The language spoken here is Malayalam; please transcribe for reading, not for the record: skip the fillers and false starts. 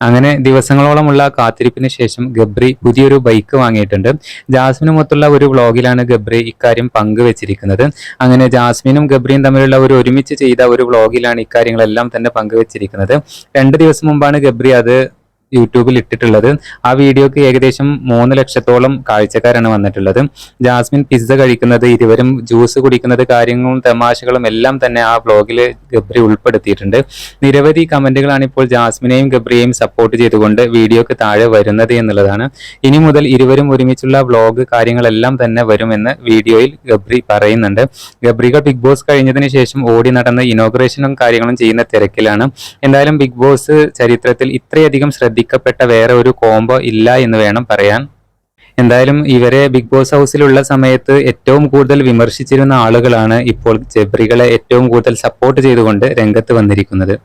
അങ്ങനെ ദിവസങ്ങളോളമുള്ള കാത്തിരിപ്പിന് ശേഷം ഗബ്രി പുതിയൊരു ബൈക്ക് വാങ്ങിയിട്ടുണ്ട്. ജാസ്മിനുമൊത്തുള്ള ഒരു വ്ളോഗിലാണ് ഗബ്രി ഇക്കാര്യം പങ്കുവച്ചിരിക്കുന്നത്. അങ്ങനെ ജാസ്മിനും ഗബ്രിയും തമ്മിലുള്ള ഒരു ഒരുമിച്ച് ചെയ്ത ഒരു വ്ളോഗിലാണ് ഇക്കാര്യങ്ങളെല്ലാം തന്നെ പങ്കുവച്ചിരിക്കുന്നത്. 2 ദിവസം മുമ്പാണ് ഗബ്രി അത് യൂട്യൂബിൽ ഇട്ടിട്ടുള്ളത്. ആ വീഡിയോക്ക് ഏകദേശം 3 ലക്ഷത്തോളം കാഴ്ചക്കാരാണ് വന്നിട്ടുള്ളത്. ജാസ്മിൻ പിസ്സ കഴിക്കുന്നത്, ഇരുവരും ജ്യൂസ് കുടിക്കുന്നത്, കാര്യങ്ങളും തമാശകളും എല്ലാം തന്നെ ആ വ്ളോഗിൽ ഗബ്രി ഉൾപ്പെടുത്തിയിട്ടുണ്ട്. നിരവധി കമന്റുകളാണ് ഇപ്പോൾ ജാസ്മിനെയും ഗബ്രിയെയും സപ്പോർട്ട് ചെയ്തുകൊണ്ട് വീഡിയോക്ക് താഴെ വരുന്നത് എന്നുള്ളതാണ്. ഇനി മുതൽ ഇരുവരും ഒരുമിച്ചുള്ള വ്ളോഗ് കാര്യങ്ങളെല്ലാം തന്നെ വരുമെന്ന് വീഡിയോയിൽ ഗബ്രി പറയുന്നുണ്ട്. ഗബ്രികൾ ബിഗ് ബോസ് കഴിഞ്ഞതിന് ശേഷം ഓടി നടന്ന് ഇനോഗ്രേഷനും കാര്യങ്ങളും ചെയ്യുന്ന തിരക്കിലാണ്. എന്തായാലും ബിഗ് ബോസ് ചരിത്രത്തിൽ ഇത്രയധികം ശ്രദ്ധിക്കപ്പെട്ട വേറെ ഒരു കോംബോ ഇല്ല എന്ന് വേണം പറയാൻ. എന്തായാലും ഇവരെ ബിഗ് ബോസ് ഹൗസിലുള്ള സമയത്ത് ഏറ്റവും കൂടുതൽ വിമർശിച്ചിരുന്ന ആളുകളാണ് ഇപ്പോൾ ഗബ്രികളെ ഏറ്റവും കൂടുതൽ സപ്പോർട്ട് ചെയ്തുകൊണ്ട് രംഗത്ത് വന്നിരിക്കുന്നത്.